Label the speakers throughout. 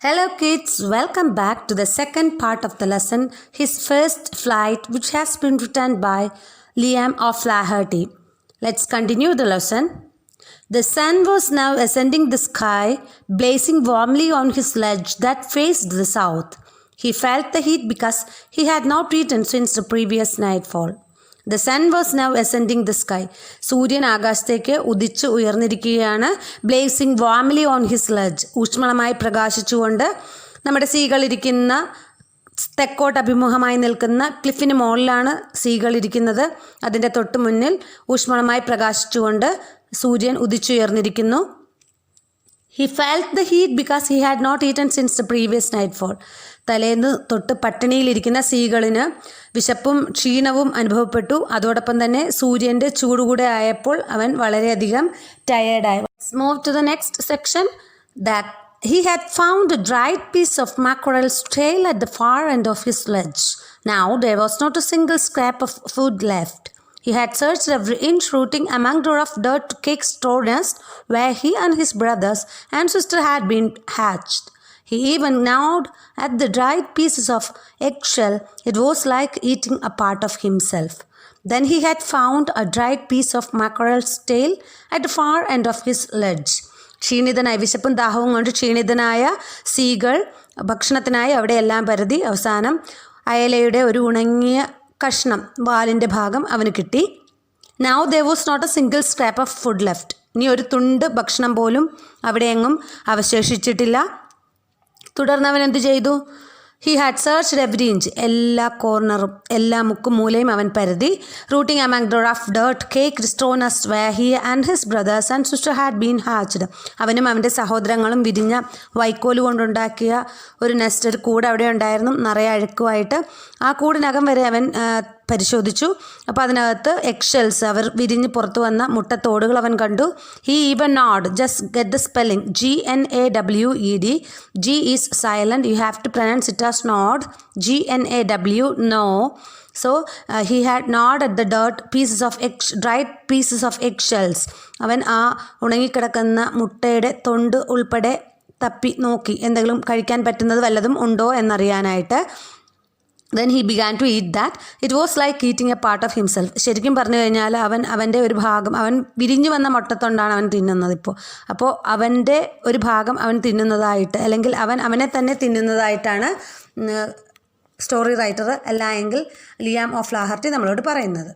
Speaker 1: Hello kids, welcome back to the second part of the lesson, His First Flight, which has been written by Liam O'Flaherty. Let's continue the lesson. The sun was now ascending the sky, blazing warmly on his ledge that faced the south. He felt the heat because he had not eaten since the previous nightfall. The sun was now ascending the sky. സൂര്യൻ ആകാശത്തേക്ക് ഉദിച്ച് ഉയർന്നിരിക്കുകയാണ്. Blazing warmly on his ledge, ഊഷ്മളമായി പ്രകാശിച്ചുകൊണ്ട് നമ്മുടെ സീകളിരിക്കുന്ന തെക്കോട്ട് അഭിമുഖമായി നിൽക്കുന്ന ക്ലിഫിന് മുകളിലാണ് സീകളിരിക്കുന്നത്. അതിൻ്റെ തൊട്ട് മുന്നിൽ ഊഷ്മളമായി പ്രകാശിച്ചുകൊണ്ട് സൂര്യൻ ഉദിച്ചുയർന്നിരിക്കുന്നു. He felt the heat because he had not eaten since the previous nightfall. തലേന്ന് തൊട്ട് പട്ടിണിയിലിരിക്കുന്ന സീകളിന് വിശപ്പും ക്ഷീണവും അനുഭവപ്പെട്ടു. അതോടൊപ്പം തന്നെ സൂര്യൻ്റെ ചൂടുകൂടെ ആയപ്പോൾ അവൻ വളരെയധികം ടയേർഡായി. Let's move to the next section. That he had found a dried piece of mackerel's tail at the far end of his ledge. Now there was not a single scrap of food left. He had searched every inch, rooting among the rough dirt to Cake's straw nest, where he and his brothers and sister had been hatched. He even gnawed at the dried pieces of eggshell. It was like eating a part of himself. Then he had found a dried piece of mackerel's tail at the far end of his ledge. ക്ഷീണിതനായി, വിശപ്പും ദാഹവും കൊണ്ട് ക്ഷീണിതനായ സീകൾ ഭക്ഷണത്തിനായി അവിടെയെല്ലാം പരതി. അവസാനം അയലയുടെ ഒരു ഉണങ്ങിയ കഷ്ണം, വാലിൻ്റെ ഭാഗം അവന് കിട്ടി. Now there was not a single scrap of food left. ഇനി ഒരു തുണ്ട് ഭക്ഷണം പോലും അവിടെയെങ്ങും അവശേഷിച്ചിട്ടില്ല. തുടർന്ന് അവൻ എന്ത് ചെയ്തു? He had searched every inch. എല്ലാ കോർണറും എല്ലാ മുക്കും മൂലയും അവൻ പരതി. Rooting among the rough dirt, Cake straw nest where he and his brothers and sister had been hatched. അവനും അവൻ്റെ സഹോദരങ്ങളും വിരിഞ്ഞ വൈക്കോല് കൊണ്ടുണ്ടാക്കിയ ഒരു നെസ്റ്റ്, ഒരു കൂട് അവിടെ ഉണ്ടായിരുന്നു, നിറയെ അഴുക്കുമായിട്ട്. ആ കൂടിനകം വരെ അവൻ പരിശോധിച്ചു. അപ്പോൾ അതിനകത്ത് എഗ്ഷെൽസ്, അവർ വിരിഞ്ഞ് പുറത്തു വന്ന മുട്ടത്തോടുകൾ അവൻ കണ്ടു. He even gnawed. Just get the spelling. GNAWED. G is silent. You have to pronounce it as gnawed. GNAW, no. So he had gnawed at the dirt pieces of dried pieces of eggshells. അവൻ ആ ഉണങ്ങിക്കിടക്കുന്ന മുട്ടയുടെ തൊണ്ട് ഉൾപ്പെടെ തപ്പി നോക്കി, എന്തെങ്കിലും കഴിക്കാൻ പറ്റുന്നത് വല്ലതും ഉണ്ടോ എന്നറിയാനായിട്ട്. Then he began to eat that. It was like eating a part of himself. ശരിക്കും പറഞ്ഞു കഴിഞ്ഞാൽ അവൻ്റെ ഒരു ഭാഗം, അവൻ വിരിഞ്ഞു വന്ന മുട്ടത്തൊണ്ടാണ് അവൻ തിന്നുന്നത് ഇപ്പോൾ. അപ്പോൾ അവൻ്റെ ഒരു ഭാഗം അവൻ തിന്നുന്നതായിട്ട്, അല്ലെങ്കിൽ അവനെ തന്നെ തിന്നുന്നതായിട്ടാണ് സ്റ്റോറി റൈറ്റർ അല്ല എങ്കിൽ ലിയാം ഓഫ്ലാഹർട്ടി നമ്മളോട് പറയുന്നത്.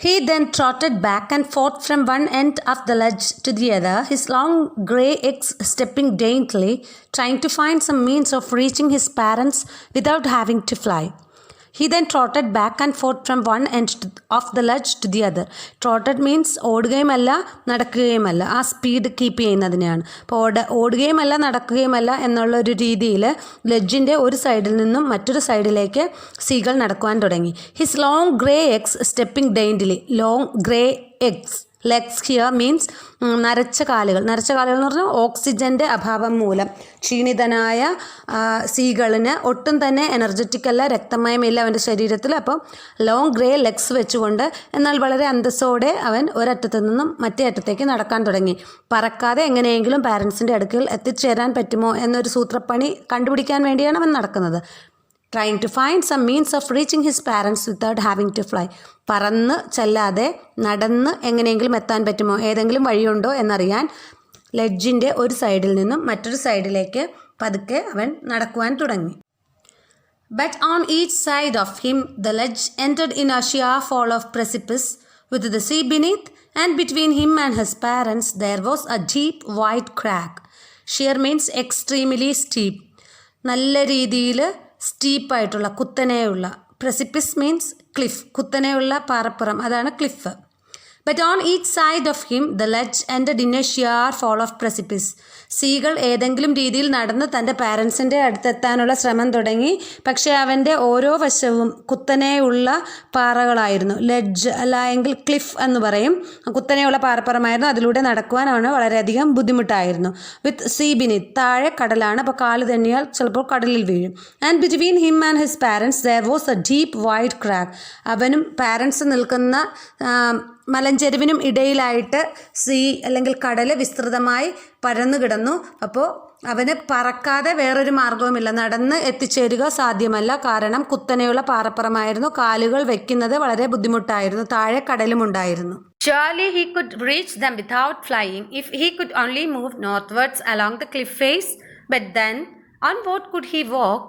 Speaker 1: He then trotted back and forth from one end of the ledge to the other, his long grey eggs stepping daintily, trying to find some means of reaching his parents without having to fly. He then trotted back and forth from one end of the ledge to the other. Trotted means ഓടുകയുമല്ല നടക്കുകയുമല്ല, ആ speed keep ചെയ്യുന്നതിനെയാണ്. അപ്പോൾ ഓടുകയുമല്ല നടക്കുകയുമല്ല എന്നുള്ളൊരു രീതിയിൽ ലെഡ്ജിൻ്റെ ഒരു സൈഡിൽ നിന്നും മറ്റൊരു സൈഡിലേക്ക് സീകൾ നടക്കുവാൻ തുടങ്ങി. His long grey eggs stepping daintily. Long grey eggs, legs here means നരച്ച കാലുകൾ. നരച്ച കാലുകൾ എന്ന് പറഞ്ഞാൽ ഓക്സിജൻ്റെ അഭാവം മൂലം ക്ഷീണിതനായ സീകളിന് ഒട്ടും തന്നെ എനർജറ്റിക് അല്ല, രക്തമയമില്ല അവൻ്റെ ശരീരത്തിൽ. അപ്പം ലോങ് ഗ്രേ ലെഗ്സ് വെച്ചുകൊണ്ട്, എന്നാൽ വളരെ അന്തസ്സോടെ അവൻ ഒരറ്റത്തു നിന്നും മറ്റേ അറ്റത്തേക്ക് നടക്കാൻ തുടങ്ങി. പറക്കാതെ എങ്ങനെയെങ്കിലും പാരൻസിൻ്റെ അടുക്കൽ എത്തിച്ചേരാൻ പറ്റുമോ എന്നൊരു സൂത്രപ്പണി കണ്ടുപിടിക്കാൻ വേണ്ടിയാണ് അവൻ നടക്കുന്നത്. Trying to find some means of reaching his parents without having to fly. പറന്ന് ചെല്ലാതെ നടന്ന് എങ്ങനെയെങ്കിലും എത്താൻ പറ്റുമോ, ഏതെങ്കിലും വഴിയുണ്ടോ എന്നറിയാൻ ലെഡ്ജിൻ്റെ ഒരു സൈഡിൽ നിന്നും മറ്റൊരു സൈഡിലേക്ക് പതുക്കെ അവൻ നടക്കുവാൻ തുടങ്ങി. But on each side of him the ledge entered in a sheer fall of precipice, with the sea beneath, and between him and his parents there was a deep wide crack. Sheer means extremely steep. നല്ല രീതിയിൽ സ്റ്റീപ്പായിട്ടുള്ള, കുത്തനെയുള്ള. പ്രസിപ്പിസ് means cliff, കുത്തനെയുള്ള പാറപ്പുറം, അതാണ് cliff. But on each side of him the ledge ended in a sheer fall of precipice. സീകൾ ഏതെങ്കിലും രീതിയിൽ നടന്ന് തൻ്റെ പാരൻസിൻ്റെ അടുത്തെത്താനുള്ള ശ്രമം തുടങ്ങി. പക്ഷേ അവൻ്റെ ഓരോ വശവും കുത്തനെയുള്ള പാറകളായിരുന്നു. ലെഡ്ജ് അല്ല എങ്കിൽ ക്ലിഫ് എന്ന് പറയും. കുത്തനെയുള്ള പാറപ്പുറമായിരുന്നു. അതിലൂടെ നടക്കുവാൻ അവന് വളരെയധികം ബുദ്ധിമുട്ടായിരുന്നു. വിത്ത് സീ ബിനീത്ത്, താഴെ കടലാണ്. അപ്പോൾ കാല് തന്നെയാൽ ചിലപ്പോൾ കടലിൽ വീഴും. And between him and his parents there was a deep wide crack. അവനും പാരൻസ് നിൽക്കുന്ന മലഞ്ചെരുവിനും ഇടയിലായിട്ട് സീ അല്ലെങ്കിൽ കടൽ വിസ്തൃതമായി പരന്നു കിടന്നു. അപ്പോൾ അവന് പറക്കാതെ വേറൊരു മാർഗവുമില്ല, നടന്ന് എത്തിച്ചേരുക സാധ്യമല്ല. കാരണം കുത്തനെയുള്ള പാറപ്പുറമായിരുന്നു, കാലുകൾ വെക്കുന്നത് വളരെ ബുദ്ധിമുട്ടായിരുന്നു, താഴെ കടലുമുണ്ടായിരുന്നു. Surely he could reach them without flying if he could only move northwards along the cliff face. But then, on what could he walk?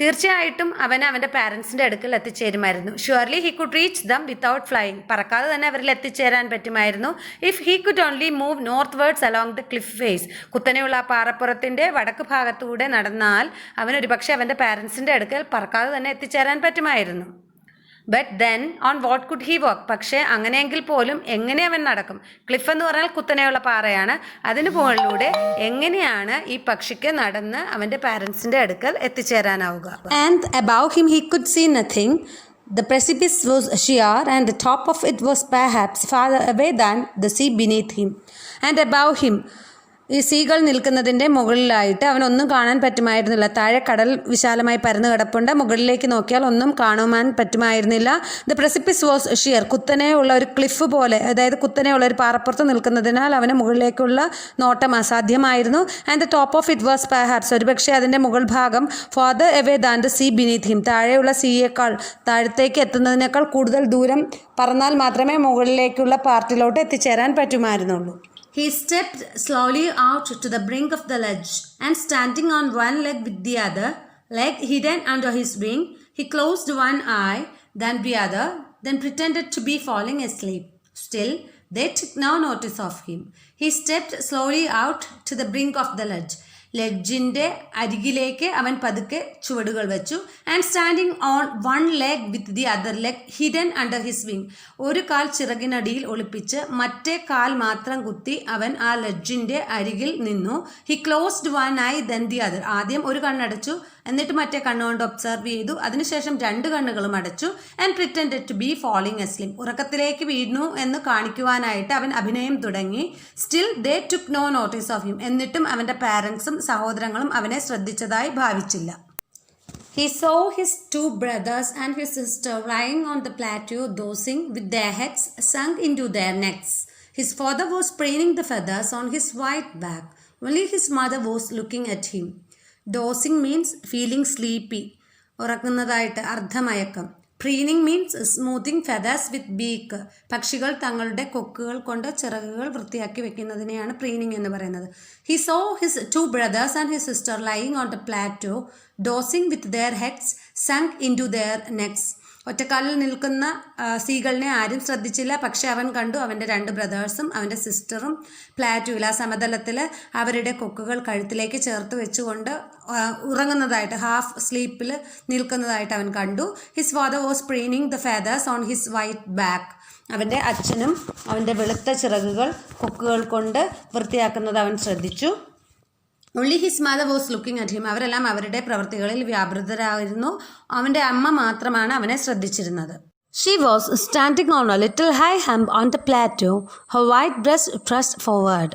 Speaker 1: തീർച്ചയായിട്ടും അവന് അവൻ്റെ പാരൻസിൻ്റെ അടുക്കൽ എത്തിച്ചേരുമായിരുന്നു. Surely he could reach them without flying, പറക്കാതെ തന്നെ അവരിൽ എത്തിച്ചേരാൻ പറ്റുമായിരുന്നു. If he could only move northwards along the cliff face, കുത്തനെയുള്ള ആ പാറപ്പുറത്തിൻ്റെ വടക്ക് ഭാഗത്തൂടെ നടന്നാൽ അവനൊരു പക്ഷേ അവൻ്റെ പാരൻസിൻ്റെ അടുക്കൽ പറക്കാതെ തന്നെ എത്തിച്ചേരാൻ പറ്റുമായിരുന്നു. But then on what could he work, പക്ഷേ അങ്ങനെയെങ്കിൽ പോലും എങ്ങനെ അവൻ നടക്കും? ക്ലിഫ് എന്ന് പറഞ്ഞാൽ കുത്തനെയുള്ള പാറയാണ്, അതിന് മുകളിലൂടെ എങ്ങനെയാണ് ഈ പക്ഷിക്ക് നടന്ന് അവൻ്റെ പാരൻസിൻ്റെ അടുക്കൽ എത്തിച്ചേരാനാവുക? And above him he could see nothing. The precipice was sheer and the top of it was perhaps farther away than the sea beneath him. And above him, ഈ സീകൾ നിൽക്കുന്നതിൻ്റെ മുകളിലായിട്ട് അവനൊന്നും കാണാൻ പറ്റുമായിരുന്നില്ല. താഴെ കടൽ വിശാലമായി പരന്നു കിടപ്പുണ്ട്, മുകളിലേക്ക് നോക്കിയാൽ ഒന്നും കാണുവാൻ പറ്റുമായിരുന്നില്ല. ദ പ്രസിപ്പിസ് വാസ് ഷിയർ, കുത്തനെയുള്ള ഒരു ക്ലിഫ് പോലെ, അതായത് കുത്തനെയുള്ള ഒരു പാറപ്പുറത്ത് നിൽക്കുന്നതിനാൽ അവന് മുകളിലേക്കുള്ള നോട്ടം അസാധ്യമായിരുന്നു. And the top of it was perhaps, ഒരുപക്ഷെ അതിൻ്റെ മുകൾ ഭാഗം farther away than the sea beneath him, താഴെയുള്ള സീയേക്കാൾ, താഴത്തേക്ക് എത്തുന്നതിനേക്കാൾ കൂടുതൽ ദൂരം പറന്നാൽ മാത്രമേ മുകളിലേക്കുള്ള പാർട്ടിലോട്ട് എത്തിച്ചേരാൻ പറ്റുമായിരുന്നുള്ളൂ. He stepped slowly out to the brink of the ledge, and standing on one leg with the other leg hidden under his wing, he closed one eye, then the other, then pretended to be falling asleep. Still, they took no notice of him. He stepped slowly out to the brink of the ledge. ലെഡ്ജിൻ്റെ അരികിലേക്ക് അവൻ പതുക്കെ ചുവടുകൾ വെച്ചു. And standing on one leg with the other leg hidden under his wing, ഒരു കാൽ ചിറകിനടിയിൽ ഒളിപ്പിച്ച് മറ്റേ കാൽ മാത്രം കുത്തി അവൻ ആ ലെഡ്ജിൻ്റെ അരികിൽ നിന്നു. He closed one I then the other, ആദ്യം ഒരു കണ്ണടച്ചു, എന്നിട്ട് മറ്റേ കണ്ണുകൊണ്ട് ഒബ്സർവ് ചെയ്തു, അതിനുശേഷം രണ്ട് കണ്ണുകളും അടച്ചു. And pretended to be falling asleep, ഉറക്കത്തിലേക്ക് വീഴുന്നു എന്ന് കാണിക്കുവാനായിട്ട് അവൻ അഭിനയം തുടങ്ങി. Still they took no notice of him, എന്നിട്ടും അവൻ്റെ പാരൻസും സഹോദരങ്ങളും അവനെ ശ്രദ്ധിച്ചതായി ഭാവിച്ചില്ല. He saw his two brothers and his sister lying on the plateau dozing with their heads sunk into their necks. His father was preening the feathers on his white back. Only his mother was looking at him. Dozing means feeling sleepy, ഉറങ്ങുന്നതായിട്ട്, അർദ്ധമയക്കം. Preening means smoothing feathers with beak, പക്ഷികൾ തങ്ങളുടെ കൊക്കുകൾ കൊണ്ട് ചിറകുകൾ വൃത്തിയാക്കി വെക്കുന്നതിനെയാണ് preening എന്ന് പറയുന്നത്. He saw his two brothers and his sister lying on the plateau dozing with their heads sunk into their necks. ഒറ്റക്കാലിൽ നിൽക്കുന്ന സീകളിനെ ആരും ശ്രദ്ധിച്ചില്ല, പക്ഷെ അവൻ കണ്ടു അവൻ്റെ രണ്ട് ബ്രദേഴ്സും അവൻ്റെ സിസ്റ്ററും പ്ലാറ്റോയിൽ, ആ സമതലത്തിൽ അവരുടെ കൊക്കുകൾ കഴുത്തിലേക്ക് ചേർത്ത് വെച്ചുകൊണ്ട് ഉറങ്ങുന്നതായിട്ട്, ഹാഫ് സ്ലീപ്പിൽ നിൽക്കുന്നതായിട്ട് അവൻ കണ്ടു. His father was preening the feathers on his white back, അവൻ്റെ അച്ഛനും അവൻ്റെ വെളുത്ത ചിറകുകൾ കൊക്കുകൾ കൊണ്ട് വൃത്തിയാക്കുന്നത് അവൻ ശ്രദ്ധിച്ചു. Only his mother was looking at him. അവരെല്ലാം അവരുടെ പ്രവൃത്തികളിൽ വ്യാപൃതരായിരുന്നു. അവൻ്റെ അമ്മ മാത്രമാണ് അവനെ ശ്രദ്ധിച്ചിരുന്നത്. She was standing on a little high hump on the plateau, her white breast thrust forward.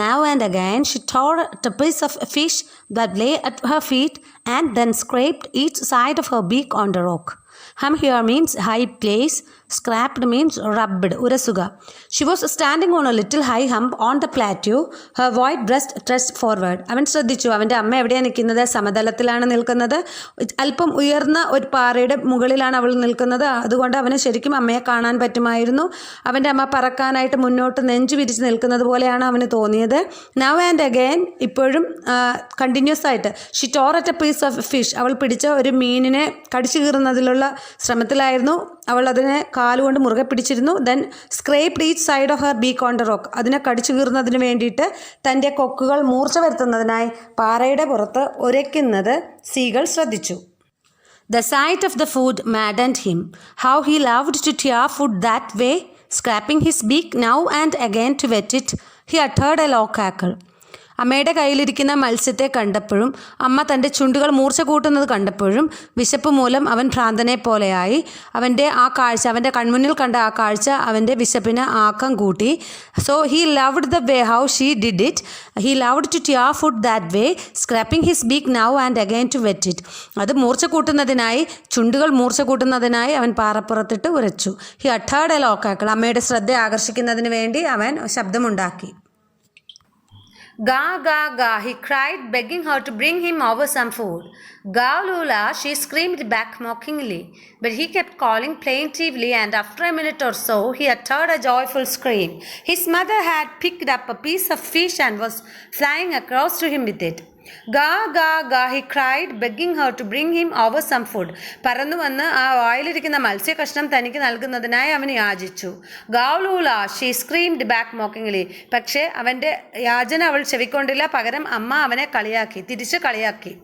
Speaker 1: Now and again she tore at a piece of fish that lay at her feet and then scraped each side of her beak on the rock. Hum here means high place, scraped means rubbed, urasuga. She was standing on a little high hump on the plateau, her white breast thrust forward. അവൻ ശ്രദ്ധിച്ചു, അവൻ്റെ അമ്മ എവിടെയാണ് നിൽക്കുന്നത്? സമതലത്തിലാണ് നിൽക്കുന്നത്. അല്പം ഉയർന്ന ഒരു പാറയുടെ മുകളിലാണ് അവൾ നിൽക്കുന്നത്. അതുകൊണ്ട് അവന് ശരിക്കും അമ്മയെ കാണാൻ പറ്റുമായിരുന്നു. അവൻ്റെ അമ്മ പറക്കാനായിട്ട് മുന്നോട്ട് നെഞ്ചു വിരിച്ച് നിൽക്കുന്നത് പോലെയാണ് അവന് തോന്നിയത്. Now and again, ഇപ്പോഴും കണ്ടിന്യൂസ് ആയിട്ട്, she tore at a piece of fish, അവൾ പിടിച്ച ഒരു മീനിനെ കടിച്ചു കീറുന്നതിലുള്ള ശ്രമത്തിലായിരുന്നു. അവൾ അതിനെ കാലുകൊണ്ട് മുറുകെ പിടിച്ചിരുന്നു. Then scraped each side of her beak on the rock, അതിനെ കടിച്ചു കീറുന്നതിന് വേണ്ടിയിട്ട് തൻ്റെ കൊക്കുകൾ മൂർച്ച വരുത്തുന്നതിനായി പാറയുടെ പുറത്ത് ഉരയ്ക്കുന്നത് സീകൾ ശ്രദ്ധിച്ചു. The sight of the food maddened him. How he loved to tear food that way, scraping his beak now and again to wet it. He uttered a low cackle. അമ്മയുടെ കയ്യിലിരിക്കുന്ന മത്സ്യത്തെ കണ്ടപ്പോഴും അമ്മ തൻ്റെ ചുണ്ടുകൾ മൂർച്ച കൂട്ടുന്നത് കണ്ടപ്പോഴും വിശപ്പ് മൂലം അവൻ ഭ്രാന്തനെ പോലെയായി. അവൻ്റെ ആ കാഴ്ച, അവൻ്റെ കൺമുന്നിൽ കണ്ട ആ കാഴ്ച അവൻ്റെ വിശപ്പിന് ആക്കം കൂട്ടി. So he loved the way how she did it. He loved to tear food that way, scraping his beak now and again to whet it. അത് മൂർച്ച കൂട്ടുന്നതിനായി, ചുണ്ടുകൾ മൂർച്ച കൂട്ടുന്നതിനായി അവൻ പാറപ്പുറത്തിട്ട് ഉരച്ചു. ഹി അട്ടേർഡ് എ ലോക്കാക്കൾ, അമ്മയുടെ ശ്രദ്ധ ആകർഷിക്കുന്നതിന് വേണ്ടി അവൻ ശബ്ദമുണ്ടാക്കി. Ga, ga, ga, he cried, begging her to bring him over some food. Ga, Lula, she screamed back mockingly. But he kept calling plaintively, and after a minute or so, he uttered a joyful scream. His mother had picked up a piece of fish and was flying across to him with it. Ga, ga, ga, he cried, begging her to bring him over some food. പറന്നു വന്ന് ആ വായിലിരിക്കുന്ന മത്സ്യകഷ്ണം തനിക്ക് നൽകുന്നതിനായി അവൻ യാചിച്ചു. ഗൗലൂല, she screamed back മോക്കിംഗ്ലി. പക്ഷേ അവൻ്റെ യാചന അവൾ ചെവിക്കൊണ്ടില്ല, പകരം അമ്മ അവനെ കളിയാക്കി, തിരിച്ച് കളിയാക്കി.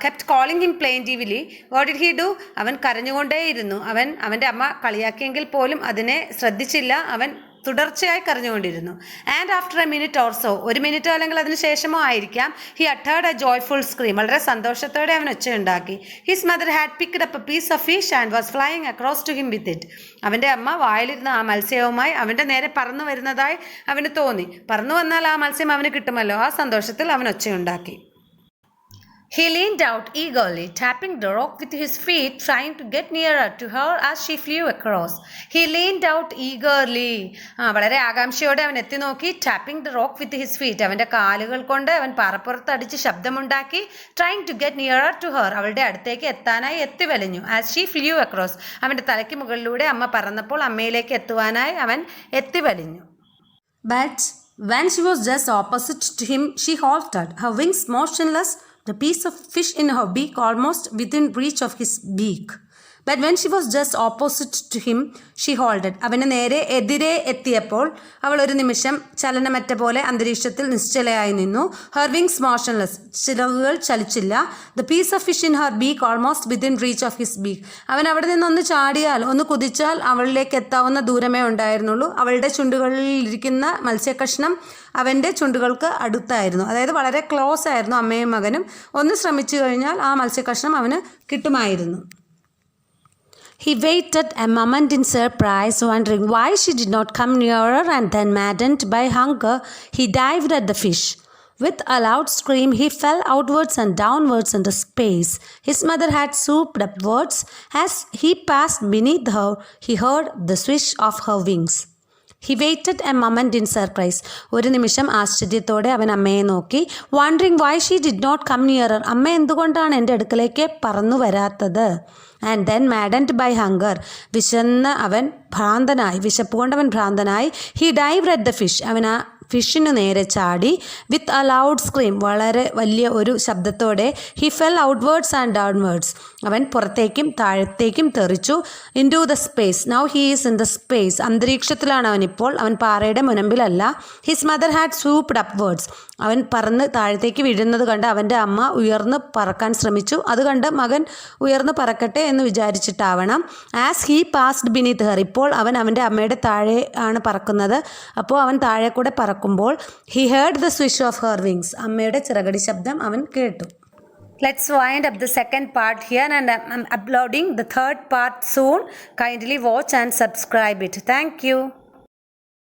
Speaker 1: kept calling him plaintively. What did he do? അവൻ കരഞ്ഞുകൊണ്ടേയിരുന്നു. അവൻ്റെ അമ്മ കളിയാക്കിയെങ്കിൽ പോലും അതിനെ ശ്രദ്ധിച്ചില്ല. അവൻ തുടർച്ചയായി കരഞ്ഞുകൊണ്ടിരുന്നു. And after a minute or so, ഒരു മിനിറ്റോ അല്ലെങ്കിൽ അതിന് ശേഷമോ ആയിരിക്കാം, he uttered a joyful scream. വളരെ സന്തോഷത്തോടെ അവൻ ഒച്ചയുണ്ടാക്കി. His mother had picked up a piece of fish and was flying across to him with it. അവൻ്റെ അമ്മ വായിലിരുന്ന ആ മത്സ്യവുമായി അവൻ്റെ നേരെ പറന്നു വരുന്നതായി അവന് തോന്നി. പറന്നു വന്നാൽ ആ മത്സ്യം അവന് കിട്ടുമല്ലോ. ആ സന്തോഷത്തിൽ അവൻ ഒച്ചയുണ്ടാക്കി. He leaned out eagerly, tapping the rock with his feet, trying to get nearer to her as she flew across. He leaned out eagerly. വളരെ ആകാംക്ഷയോടെ അവൻ എത്തി നോക്കി. tapping the rock with his feet. അവൻ്റെ കാലുകൾ കൊണ്ട് അവൻ പാറപ്പുറത്ത് അടിച്ച് ശബ്ദമുണ്ടാക്കി. trying to get nearer to her. അവളുടെ അടുത്തേക്ക് എത്താനായി എത്തി വലിഞ്ഞു. as she flew across. അവൻ്റെ തലയ്ക്ക് മുകളിലൂടെ അമ്മ പറന്നപ്പോൾ അമ്മയിലേക്ക് എത്തുവാനായി അവൻ എത്തി വലിഞ്ഞു. But when she was just opposite to him, she halted, her wings motionless, the piece of fish in her beak almost within reach of his beak. But when she was just opposite to him, she halted. അവന് നേരെ എതിരെ എത്തിയപ്പോൾ അവൾ ഒരു നിമിഷം ചലനമറ്റ പോലെ അന്തരീക്ഷത്തിൽ നിശ്ചലയായി നിന്നു. Her wings motionless. ചിറകുകൾ ചലിച്ചില്ല. The piece of fish in her beak almost within reach of his beak. അവൻ അവിടെ നിന്നൊന്ന് ചാടിയാൽ, ഒന്ന് കുതിച്ചാൽ അവളിലേക്ക് എത്താവുന്ന ദൂരമേ ഉണ്ടായിരുന്നുള്ളൂ. അവളുടെ ചുണ്ടുകളിൽ ഇരിക്കുന്ന മത്സ്യകഷ്ണം അവൻ്റെ ചുണ്ടുകൾക്ക് അടുത്തായിരുന്നു. അതായത് വളരെ ക്ലോസ് ആയിരുന്നു അമ്മയും മകനും. ഒന്ന് ശ്രമിച്ചു കഴിഞ്ഞാൽ ആ മത്സ്യകഷ്ണം അവന് കിട്ടുമായിരുന്നു. He waited a moment in surprise, wondering why she did not come nearer, and then, maddened by hunger, he dived at the fish. With a loud scream, he fell outwards and downwards into space. His mother had swooped upwards. As he passed beneath her, he heard the swish of her wings. He waited a moment in surprise. ഒരു നിമിഷം ആശ്ചര്യത്തോടെ അവൻ അമ്മയെ നോക്കി. wondering why she did not come nearer. അമ്മ എന്തുകൊണ്ടാണ് എൻ്റെ അടുക്കലേക്ക് പറന്നു വരാത്തത്? and then, maddened by hunger. വിശന്ന് അവൻ ഭ്രാന്തനായി, വിശപ്പ് കൊണ്ട് അവൻ ഭ്രാന്തനായി. he dived at the fish. അവൻ ആ ഫിഷിനു നേരെ ചാടി. With a loud scream. വളരെ വലിയ ഒരു ശബ്ദത്തോടെ. He fell outwards and downwards. അവൻ പുറത്തേക്കും താഴത്തേക്കും തെറിച്ചു. Into the space. Now he is in the space. അന്തരീക്ഷത്തിലാണ് അവനിപ്പോൾ. അവൻ പാറയുടെ മുനമ്പിലല്ല. His mother had swooped upwards. അവൻ പറന്ന് താഴത്തേക്ക് വീഴുന്നത് കണ്ട് അവൻ്റെ അമ്മ ഉയർന്ന് പറക്കാൻ ശ്രമിച്ചു. അത് കണ്ട് മകൻ ഉയർന്ന് പറക്കട്ടെ എന്ന് വിചാരിച്ചിട്ടാവണം. As he passed beneath her. ഇപ്പോൾ അവൻ അവൻ്റെ അമ്മയുടെ താഴെ ആണ് പറക്കുന്നത്. അപ്പോൾ അവൻ താഴെ കൂടെ പറക്കുമ്പോൾ he heard the swish of her wings. അമ്മയുടെ ചിറകടി ശബ്ദം അവൻ കേട്ടു. Let's wind up the second part here, and I'm uploading the third part soon. Kindly watch and subscribe it. Thank you.